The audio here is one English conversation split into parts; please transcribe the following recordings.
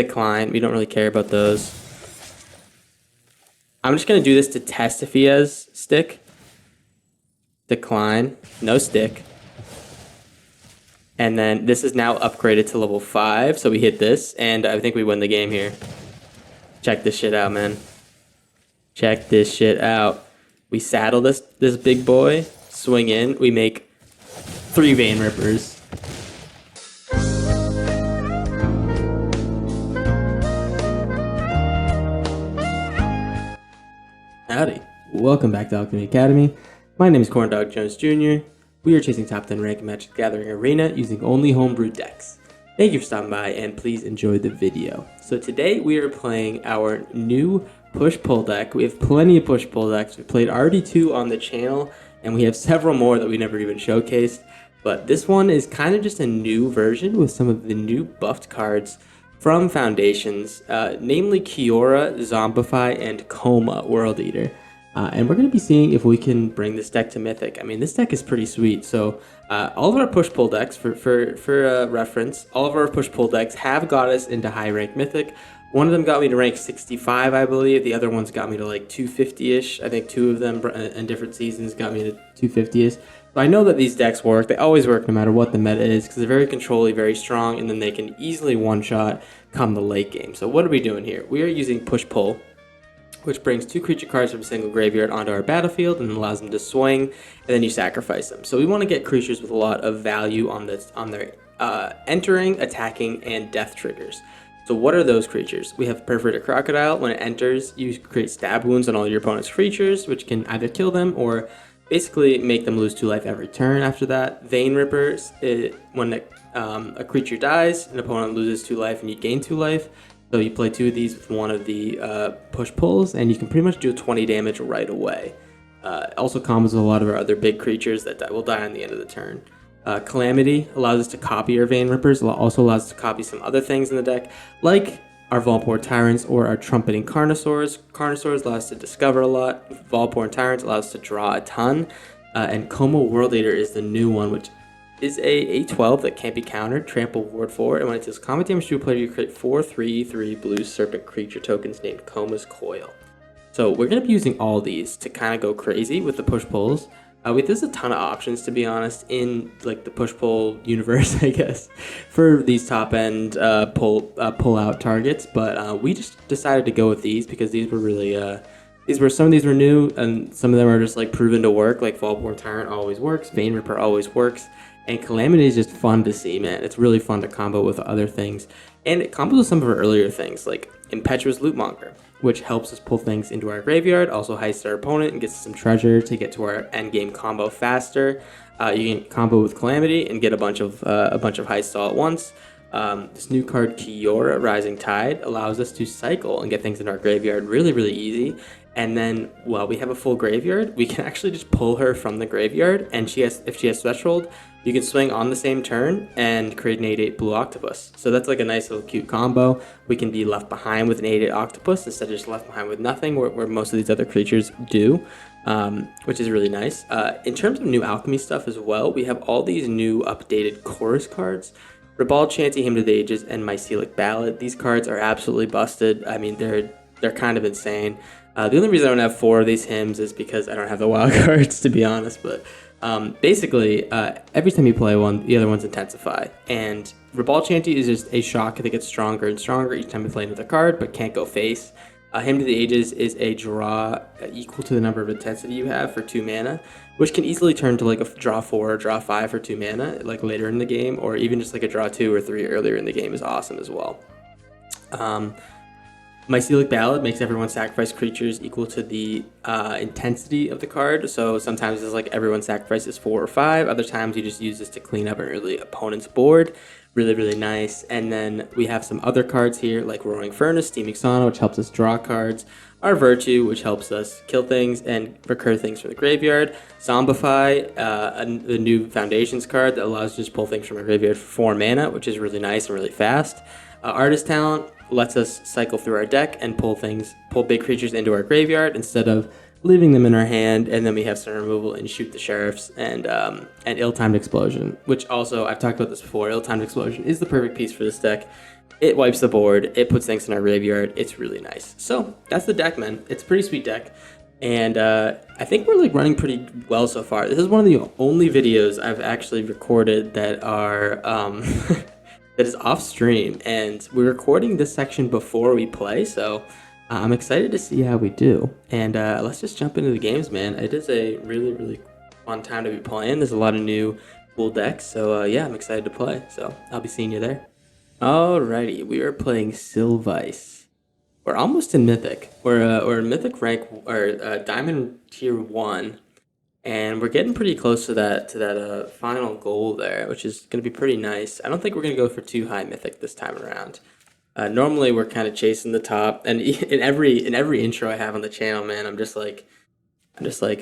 decline. We don't really care about those. I'm just going to do this to test if he has stick. Decline. No stick. And then this is now upgraded to level 5. So we hit this, and I think we win the game here. Check this shit out, man. Check this shit out. We saddle this big boy, swing in, we make 3 Vein Rippers. Howdy. Welcome back to Alchemy Academy. My name is Corndog Jones Jr. We are chasing top 10 rank in Magic the Gathering Arena using only homebrew decks. Thank you for stopping by and please enjoy the video. So today we are playing our new push-pull deck. We have plenty of push-pull decks. We played already 2 on the channel and we have several more that we never even showcased. But this one is kind of just a new version with some of the new buffed cards from Foundations, namely Kiora, Zombify, and Coma World Eater. And we're going to be seeing if we can bring this deck to Mythic. I mean, this deck is pretty sweet. So all of our push-pull decks, for reference, all of our push-pull decks have got us into high-rank Mythic. One of them got me to rank 65, I believe. The other one's got me to like 250-ish. I think 2 of them in different seasons got me to 250-ish. So I know that these decks work. They always work no matter what the meta is because they're very control-y, very strong, and then they can easily one-shot come the late game. So what are we doing here? We are using push-pull, which brings 2 creature cards from a single graveyard onto our battlefield and allows them to swing, and then you sacrifice them. So we want to get creatures with a lot of value on their entering, attacking, and death triggers. So what are those creatures? We have Perforated Crocodile. When it enters, you create stab wounds on all your opponent's creatures, which can either kill them or basically make them lose 2 life every turn after that. Vein Rippers, when a creature dies, an opponent loses 2 life and you gain 2 life. So you play 2 of these with one of the push-pulls, and you can pretty much do 20 damage right away. Also combos with a lot of our other big creatures that will die on the end of the turn. Calamity allows us to copy our Vein Rippers, also allows us to copy some other things in the deck, like our Volpor Tyrants or our Trumpeting Carnosaurs. Carnosaurs allow us to discover a lot. Volpor Tyrants allow us to draw a ton. And Coma World Eater is the new one, which is a 12 that can't be countered, trample ward 4, and when it does combat damage to a player, you create 4/3/3 blue serpent creature tokens named Coma's Coil. So we're going to be using all these to kind of go crazy with the push-pulls. There's a ton of options, to be honest, in like the push-pull universe, I guess, for these top-end pull-out targets, but we just decided to go with these because these were really... some of these were new, and some of them are just like proven to work. Like Volpor Tyrant always works, Vein Ripper always works, and Calamity is just fun to see, man. It's really fun to combo with other things, and it combos with some of our earlier things like Impetuous Lootmonger, which helps us pull things into our graveyard, also heists our opponent and gets us some treasure to get to our end game combo faster. You can combo with Calamity and get a bunch of heists all at once. This new card, Kiora, Rising Tide, allows us to cycle and get things in our graveyard really, really easy. And then, while we have a full graveyard, we can actually just pull her from the graveyard, and if she has Threshold, you can swing on the same turn and create an 8/8 blue octopus. So that's like a nice little cute combo. We can be left behind with an 8/8 octopus instead of just left behind with nothing, where most of these other creatures do, which is really nice. In terms of new alchemy stuff as well, we have all these new updated chorus cards. Ribald Chanty, Hymn to the Ages, and Mycelic Ballad. These cards are absolutely busted. I mean, they're kind of insane. The only reason I don't have 4 of these hymns is because I don't have the wild cards, to be honest. But basically, every time you play one, the other ones intensify. And Ribald Chanty is just a shock that gets stronger and stronger each time you play another card, but can't go face. Hymn to the Ages is a draw equal to the number of intensity you have for 2 mana, which can easily turn to like a draw 4 or draw 5 for 2 mana, like later in the game, or even just like a draw 2 or 3 earlier in the game is awesome as well. Mycelic Ballad makes everyone sacrifice creatures equal to the intensity of the card. So sometimes it's like everyone sacrifices 4 or 5. Other times you just use this to clean up an early opponent's board. Really, really nice. And then we have some other cards here like Roaring Furnace, Steaming Sauna, which helps us draw cards. Our Virtue, which helps us kill things and recur things from the graveyard. Zombify, the new Foundations card that allows us to just pull things from our graveyard for 4 mana, which is really nice and really fast. Artist Talent lets us cycle through our deck and pull big creatures into our graveyard instead of leaving them in our hand. And then we have some removal and Shoot the Sheriffs and Ill-Timed Explosion, which also, I've talked about this before, Ill-Timed Explosion is the perfect piece for this deck. It wipes the board. It puts things in our graveyard. It's really nice. So that's the deck, man. It's a pretty sweet deck. And I think we're like running pretty well so far. This is one of the only videos I've actually recorded that are that is off stream, and we're recording this section before we play. So I'm excited to see how we do. And let's just jump into the games, man. It is a really fun time to be playing. There's a lot of new cool decks. So yeah, I'm excited to play. So I'll be seeing you there. Alrighty, we are playing Sylvice. We're almost in Mythic. We're Mythic rank or Diamond tier 1, and we're getting pretty close to that final goal there, which is gonna be pretty nice. I don't think we're gonna go for too high Mythic this time around. Normally we're kind of chasing the top, and in every intro I have on the channel, man, I'm just like,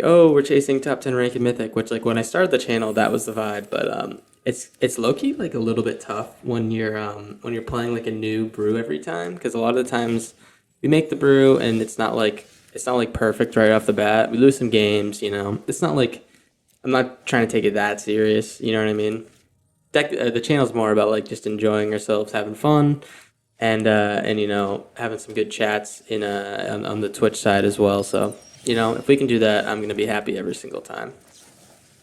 oh, we're chasing top 10 rank in Mythic, which like when I started the channel that was the vibe, but it's low-key like a little bit tough when you're playing like a new brew every time, because a lot of the times we make the brew and it's not like perfect right off the bat. We lose some games, you know. It's not like I'm not trying to take it that serious, you know what I mean? The channel's more about like just enjoying ourselves, having fun, and you know, having some good chats on the Twitch side as well. So, you know, if we can do that, I'm gonna be happy every single time.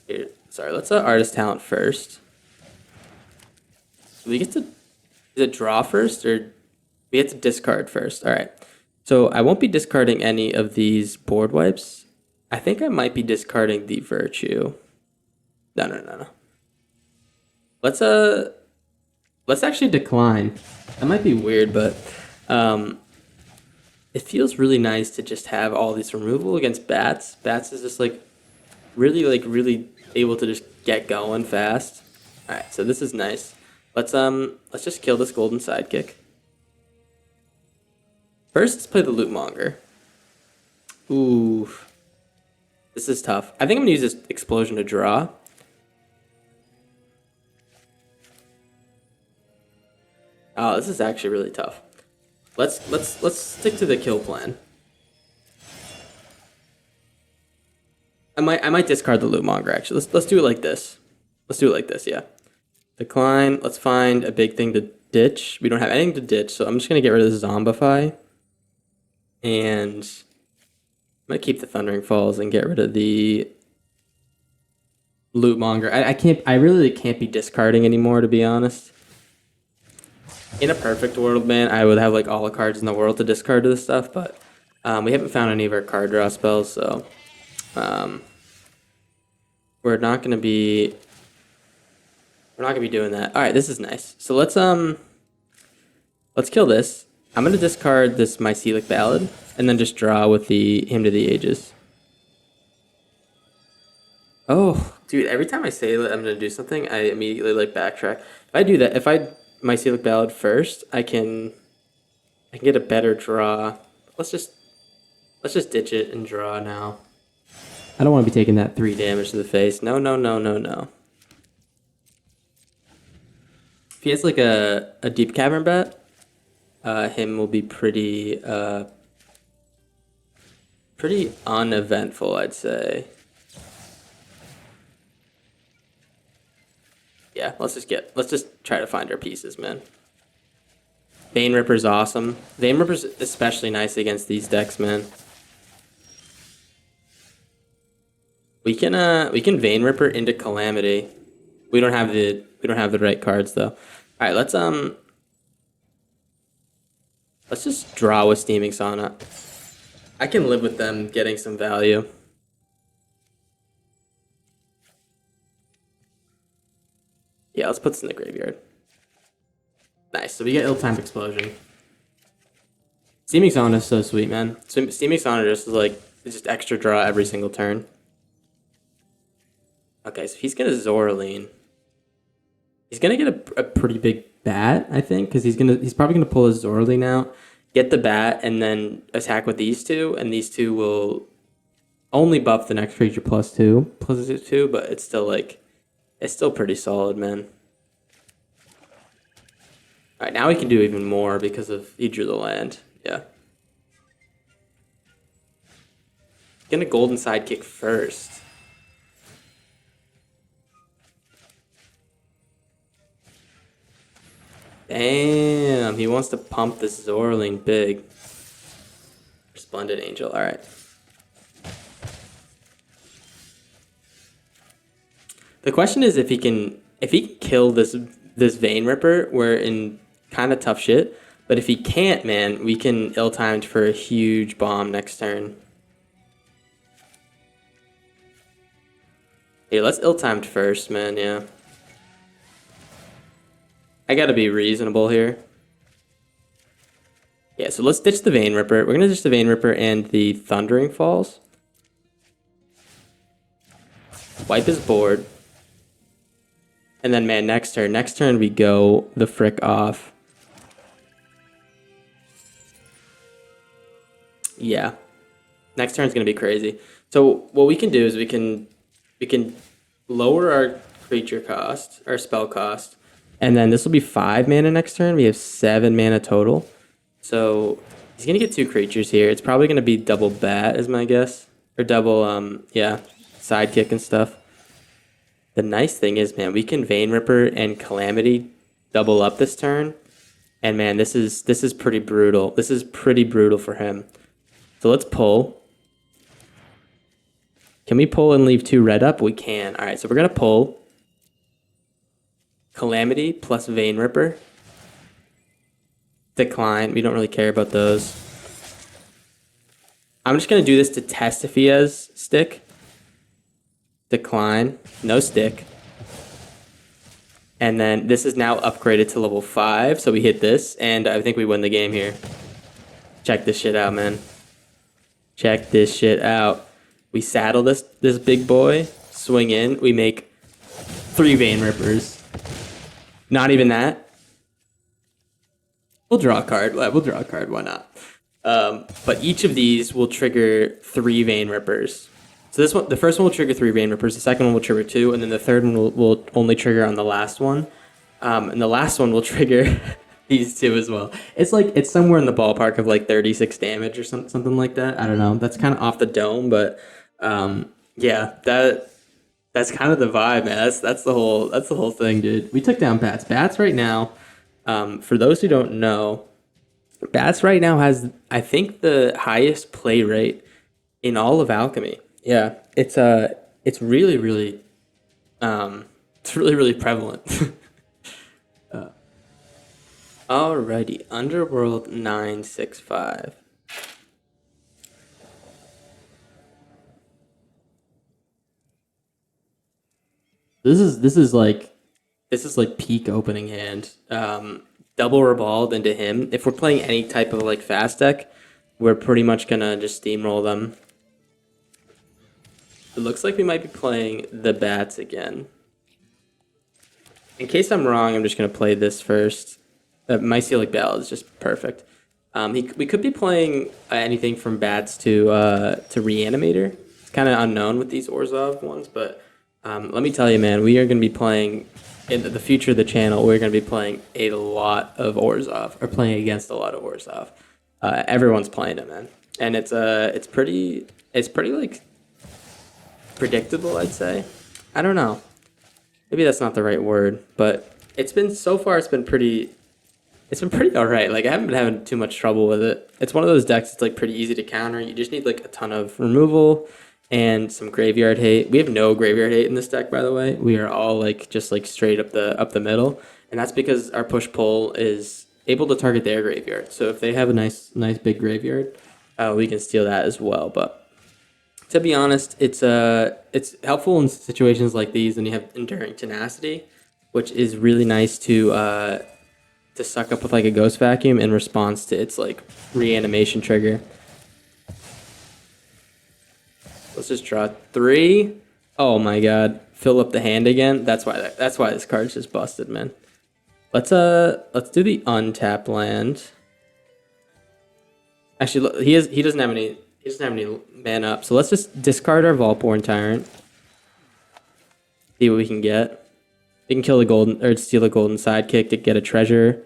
Here, sorry, let's artist talent first. We get to, is it draw first, or we get to discard first? All right. So I won't be discarding any of these board wipes. I think I might be discarding the Virtue. No. Let's actually decline. That might be weird, but it feels really nice to just have all this removal against bats. Bats is just like really able to just get going fast. All right, so this is nice. Let's just kill this golden sidekick. First, let's play the Lootmonger. Ooh, this is tough. I think I'm gonna use this explosion to draw. Oh, this is actually really tough. Let's stick to the kill plan. I might discard the Lootmonger actually. Let's do it like this. Let's do it like this, yeah. Decline. Let's find a big thing to ditch. We don't have anything to ditch, so I'm just gonna get rid of this Zombify. And I'm gonna keep the Thundering Falls and get rid of the Lootmonger. I really can't be discarding anymore, to be honest. In a perfect world, man, I would have like all the cards in the world to discard to this stuff, but we haven't found any of our card draw spells, so we're not gonna be doing that. All right, this is nice. So let's kill this. I'm gonna discard this Mycelic Ballad and then just draw with the Hymn to the Ages. Oh, dude! Every time I say that I'm gonna do something, I immediately like backtrack. If I do that, if I Mycelic Ballad first, I can get a better draw. Let's just ditch it and draw now. I don't want to be taking that 3 damage to the face. No. If he has like a Deep Cavern Bat, him will be pretty uneventful, I'd say. Yeah, let's just try to find our pieces, man. Vein Ripper's awesome. Vein Ripper's especially nice against these decks, man. We can Vein Ripper into Calamity. We don't have the right cards though. All right, let's just draw with Steaming Sauna. I can live with them getting some value. Yeah, let's put this in the graveyard. Nice. So we get Ill-Timed Explosion. Steaming Sauna is so sweet, man. Steaming Sauna just is like, it's just extra draw every single turn. Okay, so he's gonna Zoraline. He's gonna get a pretty big bat, I think, because he's probably gonna pull his Zoraline out, get the bat, and then attack with these two, and these two will only buff the next creature +2, but it's still pretty solid, man. All right, now we can do even more because he drew the land. Yeah. Gonna Golden Sidekick first. Damn, he wants to pump this Zorling big. Splendid Angel, alright. The question is if he can kill this Vein Ripper, we're in kind of tough shit. But if he can't, man, we can ill-timed for a huge bomb next turn. Here, let's ill-timed first, man, yeah. I gotta be reasonable here. Yeah, so let's ditch the Vein Ripper. We're gonna ditch the Vein Ripper and the Thundering Falls. Wipe his board. And then, man, next turn we go the frick off. Yeah. Next turn's gonna be crazy. So what we can do is we can lower our creature cost, our spell cost, and then this will be 5 mana next turn. We have 7 mana total. So he's gonna get 2 creatures here. It's probably gonna be double bat, is my guess. Or double yeah, sidekick and stuff. The nice thing is, man, we can Vein Ripper and Calamity double up this turn. And man, this is pretty brutal. This is pretty brutal for him. So let's pull. Can we pull and leave 2 red up? We can. Alright, so we're gonna pull Calamity plus Vein Ripper. Decline. We don't really care about those. I'm just gonna do this to test if he has stick. Decline. No stick. And then this is now upgraded to level 5, so we hit this, and I think we win the game here. Check this shit out, man. Check this shit out. We saddle this big boy, swing in, we make 3 Vein Rippers. Not even that. We'll draw a card. We'll draw a card, why not? But each of these will trigger 3 Vein Rippers. So this one, the first one will trigger 3 Vein Rippers, the second one will trigger 2, and then the third one will only trigger on the last one. And the last one will trigger these 2 as well. It's somewhere in the ballpark of like 36 damage or something like that. I don't know. That's kind of off the dome, but yeah, that's kind of the vibe, man. That's the whole thing, dude. We took down Bats. Bats right now, for those who don't know, Bats right now has, I think, the highest play rate in all of Alchemy. Yeah, it's really prevalent. Alrighty, Underworld 965. This is like peak opening hand. Double Ribald into him. If we're playing any type of like fast deck, we're pretty much gonna just steamroll them. It looks like we might be playing the Bats again. In case I'm wrong, I'm just gonna play this first. Mycelic Bell is just perfect. We could be playing anything from Bats to Reanimator. It's kind of unknown with these Orzhov ones, but let me tell you, man, we are going to be playing, in the future of the channel, we're going to be playing a lot of Orzhov, or playing against a lot of Orzhov. Everyone's playing it, man. And it's pretty like predictable, I'd say. I don't know. Maybe that's not the right word, but so far it's been pretty all right. Like, I haven't been having too much trouble with it. It's one of those decks that's like pretty easy to counter. You just need like a ton of removal and some graveyard hate. We have no graveyard hate in this deck, by the way. We are all like just like straight up the middle, and that's because our push pull is able to target their graveyard. So if they have a nice big graveyard, we can steal that as well. But to be honest, it's helpful in situations like these when you have Enduring Tenacity, which is really nice to suck up with like a Ghost Vacuum in response to its like reanimation trigger. Let's just draw 3. Oh my god, fill up the hand again. That's why this card's just busted, man. Let's do the untap land. Actually, look, he doesn't have any mana up, so let's just discard our Voltborn Tyrant. See what we can get. We can kill the golden, or steal a golden sidekick to get a treasure.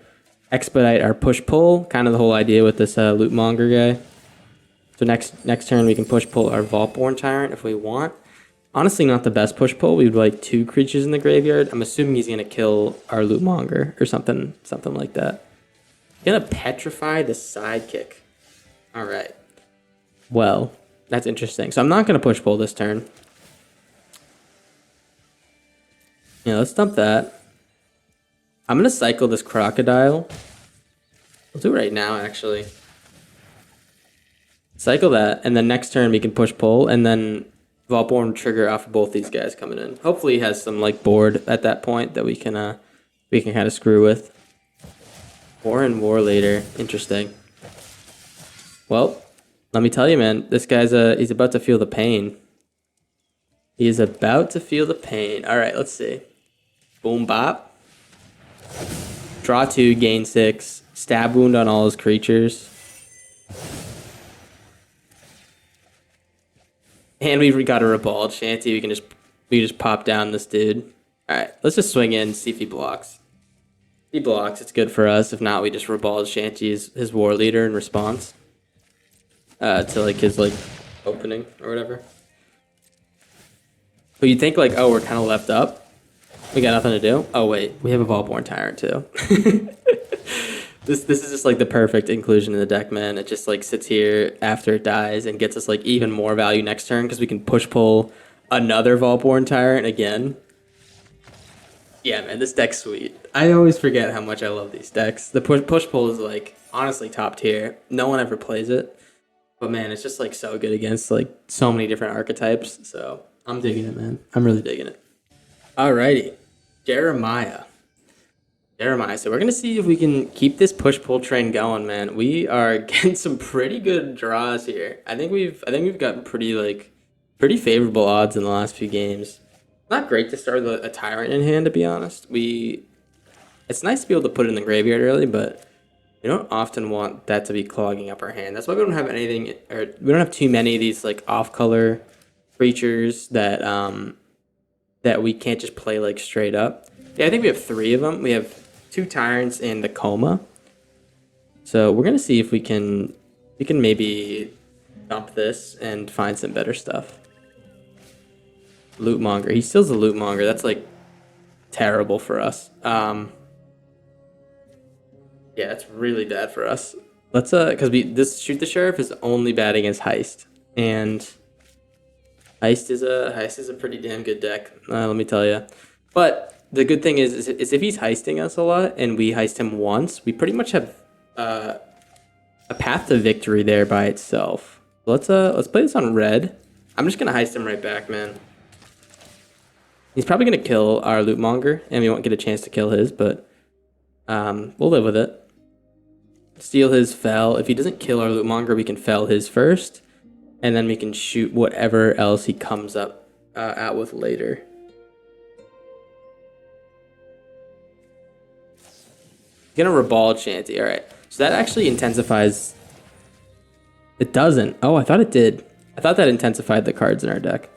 Expedite our push pull, kind of the whole idea with this loot monger guy. So next turn we can push pull our Voltborn Tyrant if we want. Honestly, not the best push-pull. We would like 2 creatures in the graveyard. I'm assuming he's going to kill our Lootmonger or something like that. Gonna petrify the sidekick. All right. Well, that's interesting. So I'm not gonna push pull this turn. Yeah, let's dump that. I'm gonna cycle this crocodile. We'll do it right now, actually. Cycle that, and then next turn we can push pull, and then Vaultborn trigger off of both these guys coming in. Hopefully he has some like board at that point that we can kind of screw with. War and War later. Interesting. Well, let me tell you, man, this guy's he's about to feel the pain. He is about to feel the pain. All right, let's see. Boom bop. Draw 2, gain 6. Stab wound on all his creatures. And we've got a Ribald Shanty. We can just pop down this dude. All right, let's just swing in, see if he blocks. If he blocks, it's good for us. If not, we just Ribald Shanty his war leader in response to like his like opening or whatever. But you'd think like, oh, we're kind of left up. We got nothing to do. Oh wait, we have a Vaultborn Tyrant too. This is just like the perfect inclusion in the deck, man. It just like sits here after it dies and gets us like even more value next turn because we can push pull another Vaultborn Tyrant again. Yeah, man, this deck's sweet. I always forget how much I love these decks. The push pull is like honestly top tier. No one ever plays it, but man, it's just like so good against like so many different archetypes. So I'm digging it, man. I'm really digging it. Alrighty, Jeremiah. So we're gonna see if we can keep this push pull train going, man. We are getting some pretty good draws here. I think we've gotten pretty favorable odds in the last few games. Not great to start with a Tyrant in hand, to be honest. It's nice to be able to put it in the graveyard early, but we don't often want that to be clogging up our hand. That's why we don't have anything, or we don't have too many of these like off-color creatures that that we can't just play like straight up. Yeah, I think we have 3 of them. We have 2 Tyrants and the Coma. So we're gonna see if we can maybe dump this and find some better stuff. Lootmonger. He steals the Lootmonger. That's like terrible for us. Yeah, that's really bad for us. Let's because this Shoot the Sheriff is only bad against Heist, and Heist is a pretty damn good deck. Let me tell you. But the good thing is if he's heisting us a lot and we heist him once, we pretty much have a path to victory there by itself. Let's play this on red. I'm just gonna heist him right back, man. He's probably gonna kill our Lootmonger, and we won't get a chance to kill his, but we'll live with it. Steal his fell. If he doesn't kill our Lootmonger, we can fell his first, and then we can shoot whatever else he comes up out with later. He's gonna Ribald Shanty. All right, so that actually intensifies. It doesn't. Oh, I thought it did. I thought that intensified the cards in our deck.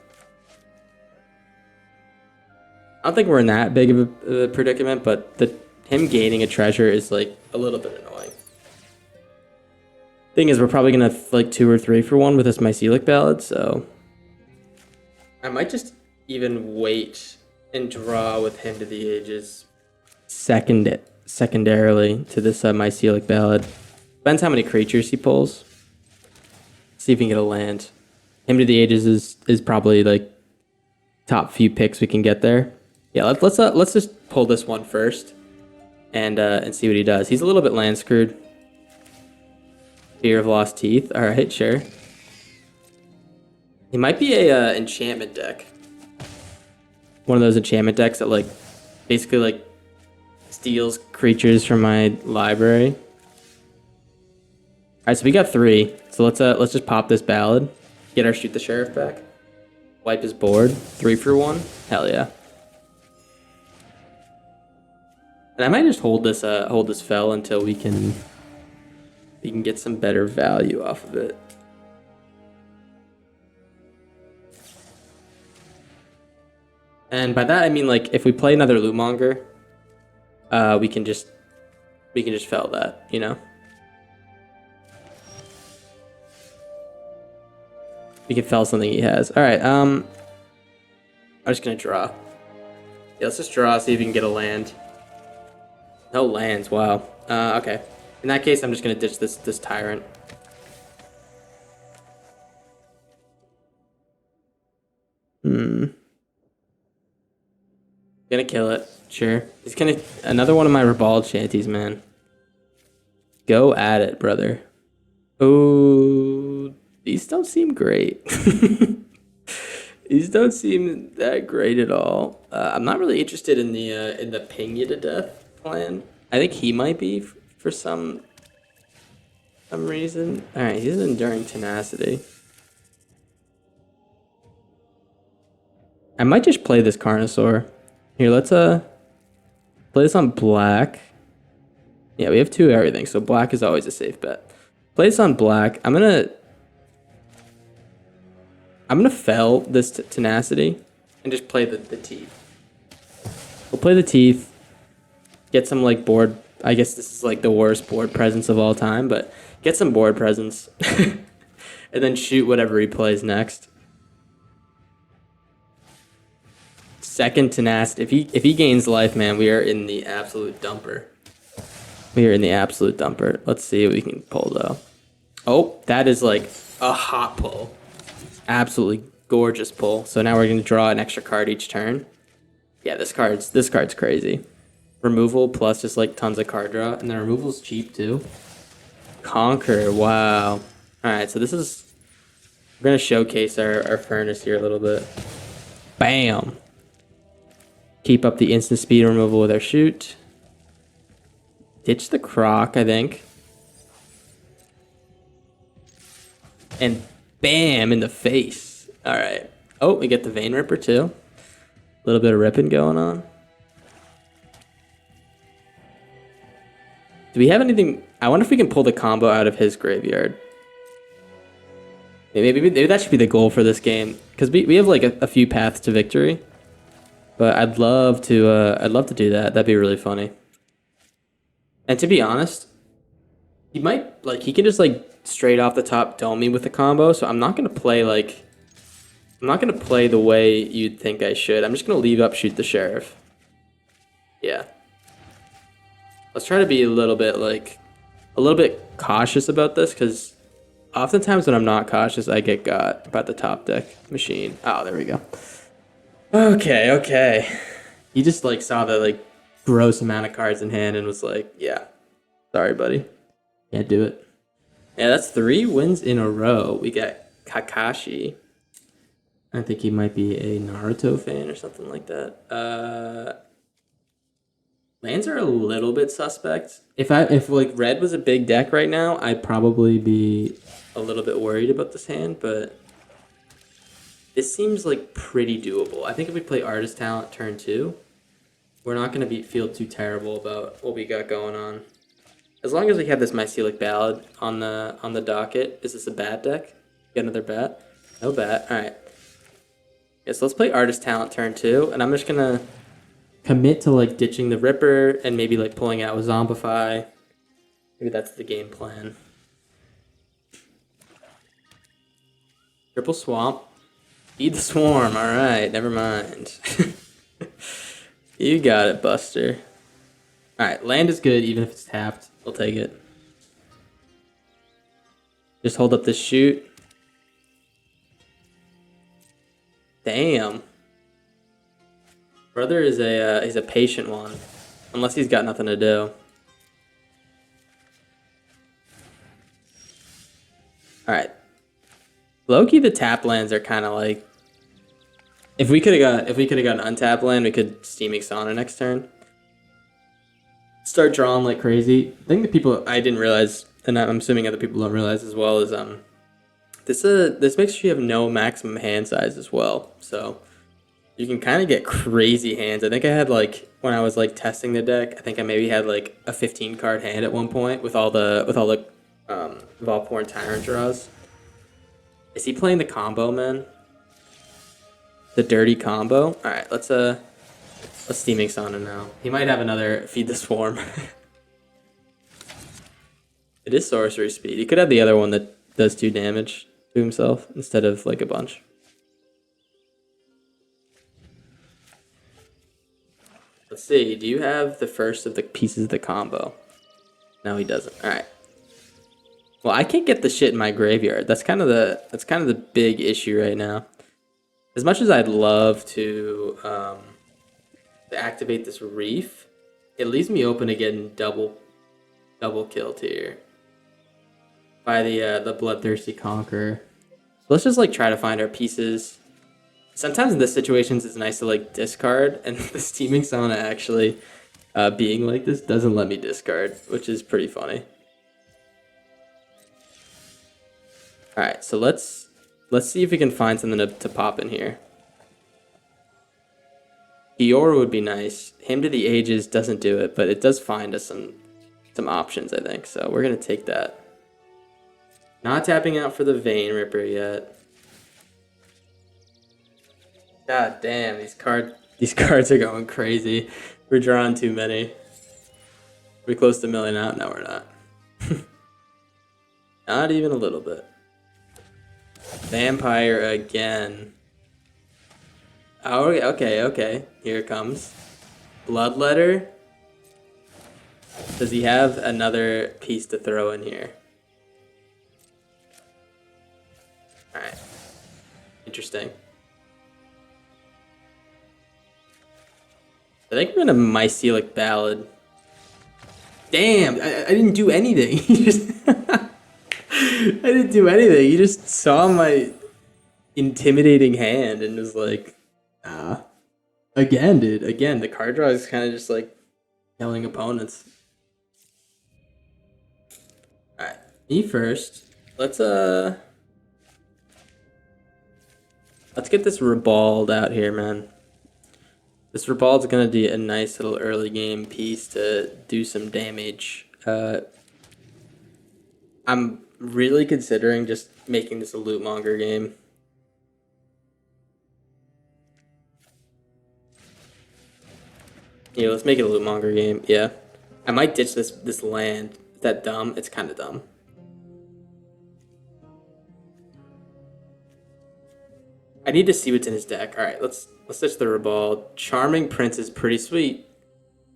I don't think we're in that big of a predicament, but him gaining a treasure is like a little bit annoying. Thing is, we're probably gonna like 2 or 3 for 1 with this Mycelic Ballad, so I might just even wait and draw with Hymn to the Ages secondarily to this Mycelic Ballad. Depends how many creatures he pulls. See if we can get a land. Hymn to the Ages is probably like top few picks we can get there. Yeah, let's just pull this one first and see what he does. He's a little bit land screwed. Fear of Lost Teeth. All right, sure. He might be a enchantment deck. One of those enchantment decks that like basically like steals creatures from my library. All right, so we got 3. So let's just pop this ballad, get our Shoot the Sheriff back, wipe his board. 3 for 1. Hell yeah. And I might just hold this fell until we can get some better value off of it. And by that I mean like if we play another Lootmonger, we can just fell that, you know. We can fell something he has. All right. I'm just gonna draw. Yeah, let's just draw, see if we can get a land. No lands, wow. Okay. In that case, I'm just gonna ditch this tyrant. Gonna kill it, sure. He's gonna another one of my Ribald shanties, man. Go at it, brother. Oh, these don't seem great. These don't seem that great at all. I'm not really interested in the ping you to death plan. I think he might be for some reason. All right, he's enduring tenacity. I might just play this Carnosaur. Here, let's play this on black. Yeah, we have 2 everything, so black is always a safe bet. Play this on black. I'm gonna fell this tenacity and just play the teeth. We'll play the teeth. Get some like board. I guess this is like the worst board presence of all time, but get some board presence, and then shoot whatever he plays next. Second tenacity. If he gains life, man, we are in the absolute dumper. We are in the absolute dumper. Let's see what we can pull though. Oh, that is like a hot pull. Absolutely gorgeous pull. So now we're gonna draw an extra card each turn. Yeah, this card's crazy. Removal plus just like tons of card draw, and the removal's cheap too. Conquer, wow. All right, so this is we're gonna showcase our furnace here a little bit. Bam. Keep up the instant speed removal with our shoot. Ditch the croc, I think. And bam, in the face. All right. Oh, we get the Vein Ripper too. A little bit of ripping going on. Do we have anything? I wonder if we can pull the combo out of his graveyard. Maybe that should be the goal for this game, because we have like a few paths to victory. But I'd love to do that. That'd be really funny. And to be honest, he can just like straight off the top dome me with the combo. So I'm not gonna play the way you'd think I should. I'm just gonna leave up shoot the sheriff. Yeah. Let's try to be a little bit cautious about this, because oftentimes when I'm not cautious, I get got by the top deck machine. Oh, there we go. Okay. He just like saw the like gross amount of cards in hand and was like, yeah, sorry, buddy. Can't do it. Yeah, that's 3 wins in a row. We got Kakashi. I think he might be a Naruto fan or something like that. Lands are a little bit suspect. If like red was a big deck right now, I'd probably be a little bit worried about this hand, but this seems like pretty doable. I think if we play Artist Talent turn 2, we're not going to feel too terrible about what we got going on. As long as we have this Mycelic Ballad on the docket. Is this a bat deck? Get another bat? No bat. All right. Yeah, so let's play Artist Talent turn 2, and I'm just going to commit to like ditching the Ripper and maybe like pulling out with Zombify. Maybe that's the game plan. Triple Swamp. Feed the Swarm. All right, never mind. You got it, Buster. All right, land is good even if it's tapped. I'll take it. Just hold up this shoot. Damn. Brother is he's a patient one, unless he's got nothing to do. All right. Low-key, the tap lands are kind of like, if we could have got an untapped land, we could Steam Exana next turn. Start drawing like crazy. I think the people I didn't realize, and I'm assuming other people don't realize as well, is this makes sure you have no maximum hand size as well. So you can kind of get crazy hands. I think I had like, when I was like testing the deck, I think I maybe had like a 15 card hand at one point with all the Volporn Tyrant draws. Is he playing the combo, man? The dirty combo? All right, let's Steam Exana now. He might have another Feed the Swarm. It is sorcery speed. He could have the other one that does 2 damage to himself instead of like a bunch. Let's see. Do you have the first of the pieces of the combo? No, he doesn't. All right. Well, I can't get the shit in my graveyard. That's kind of the big issue right now. As much as I'd love to activate this reef, it leaves me open to getting double killed here by the bloodthirsty conqueror. So let's just like try to find our pieces. Sometimes in this situations it's nice to like discard, and the steaming sauna actually being like this doesn't let me discard, which is pretty funny. All right, so let's see if we can find something to pop in here. Dior would be nice. Hymn to the Ages doesn't do it, but it does find us some options, I think. So we're gonna take that. Not tapping out for the Vein Ripper yet. God damn, these cards are going crazy. We're drawing too many. We're close to milling out. No, we're not. Not even a little bit. Vampire again. Oh, okay. Here it comes. Bloodletter. Does he have another piece to throw in here? Alright. Interesting. I think we're gonna Mycelic Ballad. Damn, I didn't do anything. I didn't do anything. You just saw my intimidating hand and was like, nah. Again, dude. Again, the card draw is kind of just like killing opponents. Alright, me first. Let's get this Ribald out here, man. This Ribald's gonna be a nice little early game piece to do some damage. I'm really considering just making this a Lootmonger game. Yeah, let's make it a Lootmonger game. Yeah, I might ditch this land. Is that dumb? It's kind of dumb. I need to see what's in his deck. All right, let's ditch the Ribald. Charming Prince is pretty sweet.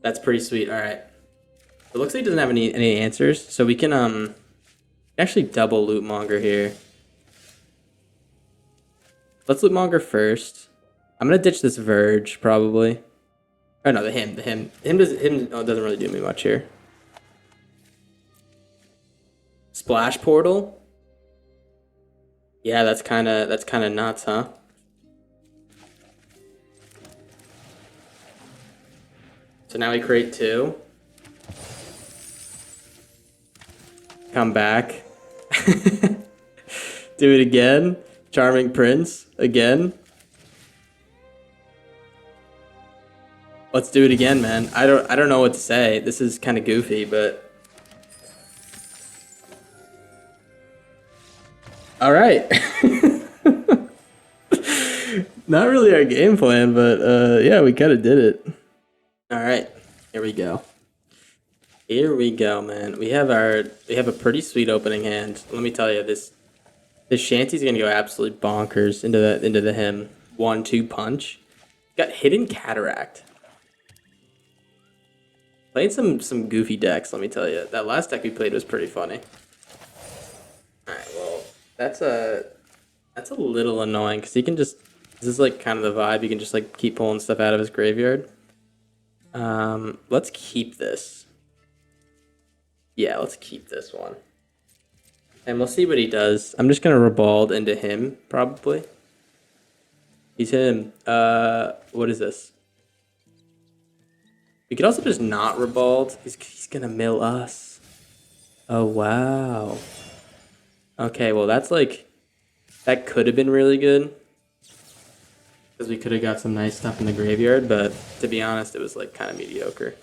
That's pretty sweet. All right. It looks like he doesn't have any answers, so we can actually double Lootmonger here. Let's Lootmonger first. I'm gonna ditch this Verge probably. Oh no, the him doesn't really do me much here. Splash Portal. Yeah, that's kind of nuts, huh? So now we create 2. Come back. Do it again. Charming Prince again. Let's do it again, man. I don't know what to say. This is kind of goofy, but all right. Not really our game plan, but yeah, we kind of did it. All right, here we go. Here we go, man. We have a pretty sweet opening hand. Let me tell you, this Shanty's gonna go absolutely bonkers into the him 1-2 punch. Got Hidden Cataract. Played some goofy decks. Let me tell you, that last deck we played was pretty funny. All right, well, that's a little annoying because he can just. This is like kind of the vibe. You can just like keep pulling stuff out of his graveyard. Let's keep this. Yeah, let's keep this one. And we'll see what he does. I'm just gonna Ribald into him, probably. He's him. What is this? We could also just not Ribald. He's gonna mill us. Oh, wow. Okay, well, that's like... That could have been really good. Because we could have got some nice stuff in the graveyard, but to be honest, it was like kind of mediocre.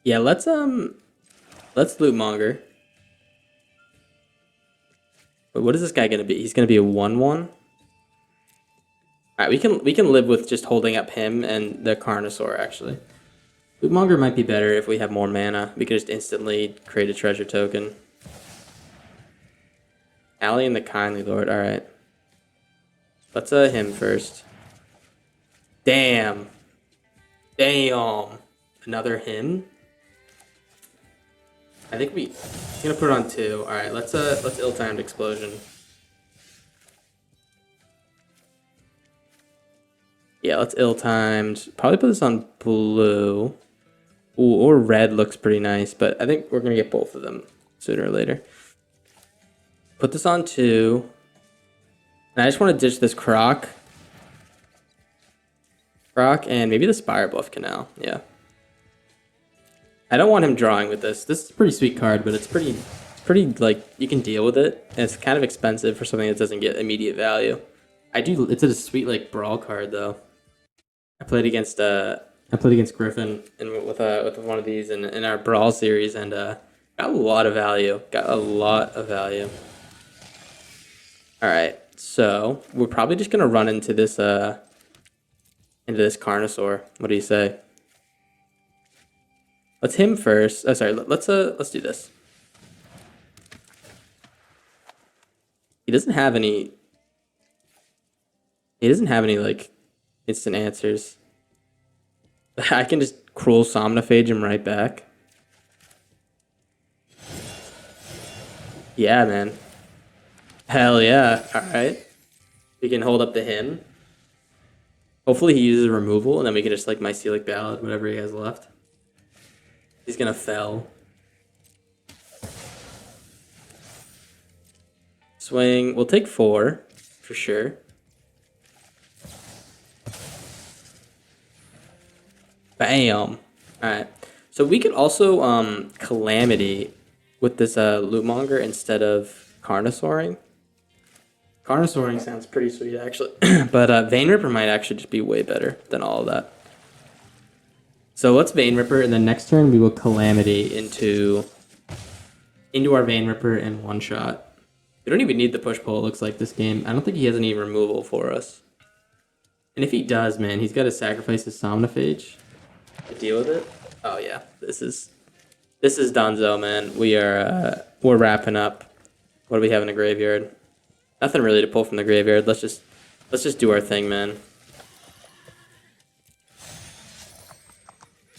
Yeah, let's Lootmonger. But what is this guy gonna be? He's gonna be a 1/1. Alright, we can live with just holding up him and the Carnosaur actually. Lootmonger might be better if we have more mana. We could just instantly create a treasure token. Allie and the Kindly Lord, alright. Let's him first. Damn. Damn. Another him. I think he's gonna put it on 2. All right, let's ill-timed explosion. Yeah, let's ill-timed. Probably put this on blue. Ooh, or red looks pretty nice, but I think we're gonna get both of them sooner or later. Put this on 2. And I just want to ditch this Croc. And maybe the Spire Bluff Canal. Yeah. I don't want him drawing with this. This is a pretty sweet card, but it's pretty like you can deal with it. And it's kind of expensive for something that doesn't get immediate value. It's a sweet like brawl card though. I played against Griffin with one of these in our brawl series and got a lot of value. All right, so we're probably just gonna run into this Carnosaur. What do you say? Let's him first. Oh, sorry. Let's do this. He doesn't have any like instant answers. I can just cruel somnophage him right back. Yeah, man. Hell yeah. All right. We can hold up to him. Hopefully he uses removal, and then we can just like Mycelic Ballad, whatever he has left. He's gonna fell. Swing. We'll take 4 for sure. Bam. Alright. So we could also Calamity with this Lootmonger instead of Carnosauring. Carnosauring sounds pretty sweet actually. But Vein Ripper might actually just be way better than all of that. So let's Vein Ripper, and then next turn we will Calamity into our Vein Ripper in one shot. We don't even need the push pull, it looks like, this game. I don't think he has any removal for us. And if he does, man, he's got to sacrifice his Somnophage to deal with it. Oh yeah, this is Donzo, man. We're wrapping up. What do we have in the graveyard? Nothing really to pull from the graveyard. Let's just do our thing, man.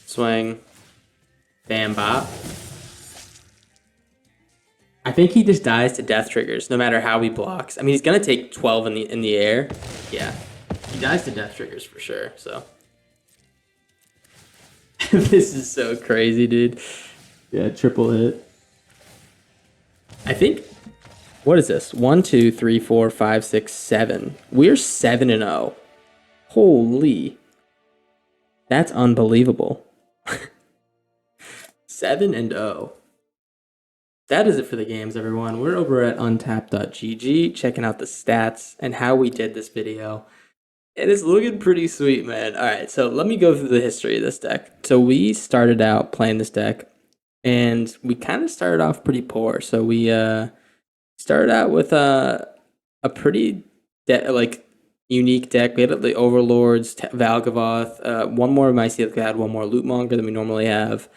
Swing. Bam bop. I think he just dies to death triggers, no matter how he blocks. I mean, he's gonna take 12 in the air. Yeah, he dies to death triggers for sure. So this is so crazy, dude. Yeah, triple hit. I think. What is this? 1, 2, 3, 4, 5, 6, 7. We're 7-0. Holy. That's unbelievable. 7-0. That is it for the games, everyone. We're over at untapped.gg, checking out the stats and how we did this video. And it's looking pretty sweet, man. All right, so let me go through the history of this deck. So we started out playing this deck, and we kind of started off pretty poor. So we started out with a pretty unique deck. We had the Overlords, Valgavoth, one more Mycelic Ballad, one more Lootmonger than we normally have,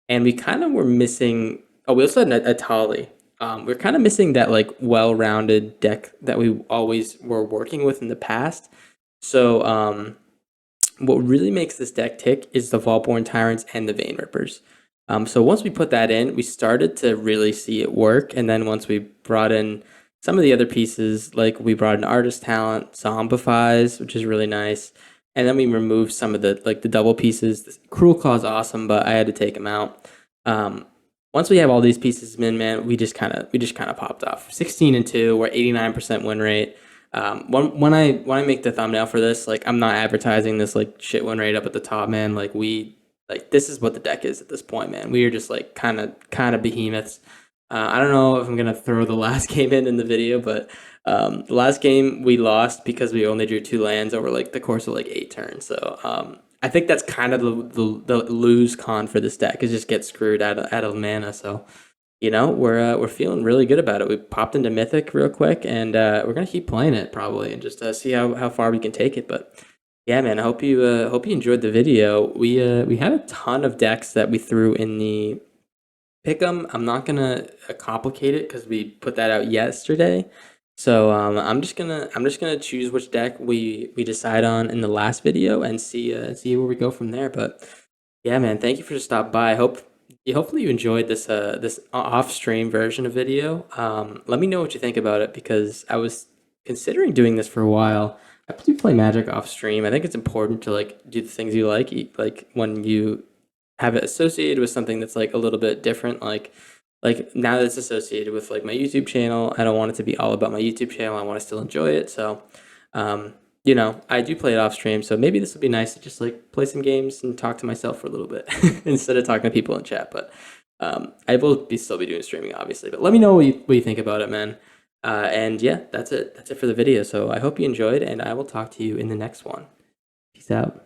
and we kind of were missing. Oh, we also had Atali. We're kind of missing that like well-rounded deck that we always were working with in the past. So what really makes this deck tick is the Vaultborn Tyrants and the Vein Rippers. So once we put that in, we started to really see it work. And then once we brought in some of the other pieces, like we brought in Artist Talent, Zombifies, which is really nice. And then we removed some of the double pieces. Cruel Claw's awesome, but I had to take him out. Once we have all these pieces in, man, we just kind of popped off. 16-2, we're 89% win rate. When I make the thumbnail for this, like I'm not advertising this like shit win rate up at the top, man. Like this is what the deck is at this point, man. We are just like kind of behemoths. I don't know if I'm gonna throw the last game in the video, but the last game we lost because we only drew 2 lands over like the course of like 8 turns. So I think that's kind of the lose con for this deck is just get screwed out of mana. So you know we're feeling really good about it. We popped into Mythic real quick, and we're gonna keep playing it probably and just see how far we can take it. But yeah, man, I hope you enjoyed the video. We had a ton of decks that we threw in the Pickem. I'm not gonna complicate it because we put that out yesterday. So I'm just gonna choose which deck we decide on in the last video and see where we go from there. But yeah, man, thank you for stopping by. Hopefully you enjoyed this off stream version of video. Let me know what you think about it because I was considering doing this for a while. I do play Magic off stream. I think it's important to like do the things you like, like when you have it associated with something that's like a little bit different, like now that it's associated with like my YouTube channel, I don't want it to be all about my YouTube channel. I want to still enjoy it. So, um, I do play it off stream. So maybe this would be nice to just like play some games and talk to myself for a little bit instead of talking to people in chat. But I will still be doing streaming, obviously. But let me know what you think about it, man. And yeah, that's it. That's it for the video. So I hope you enjoyed, and I will talk to you in the next one. Peace out.